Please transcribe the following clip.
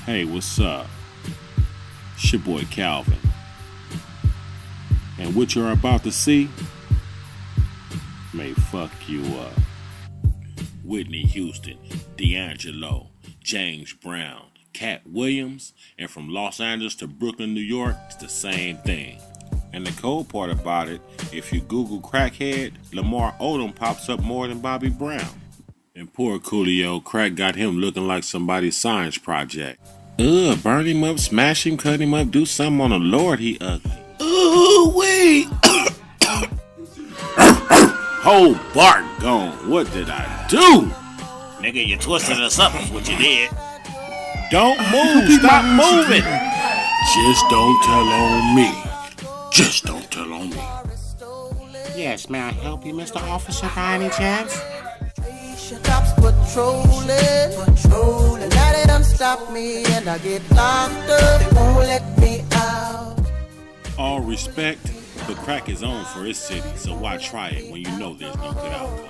Hey, what's up? It's your boy Calvin. And what you're about to see may fuck you up. Whitney Houston, D'Angelo, James Brown, Cat Williams, and from Los Angeles to Brooklyn, New York, it's the same thing. And the cold part about it, if you Google crackhead, Lamar Odom pops up more than Bobby Brown. And poor Coolio, crack got him looking like somebody's science project. Burn him up, smash him, cut him up, do something on the Lord, he ugly. Wait. Whole Bart gone. What did I do? Nigga, you twisted us up is what you did. Don't move. Stop moving. Just don't tell on me. Just don't tell on me. Yes, may I help you, Mr. Officer, by any chance? Cops patrolling. Now they done stop me and I get locked up. They won't let me out. All respect, but crack is on for its city, so why try it when you know there's no good outcome?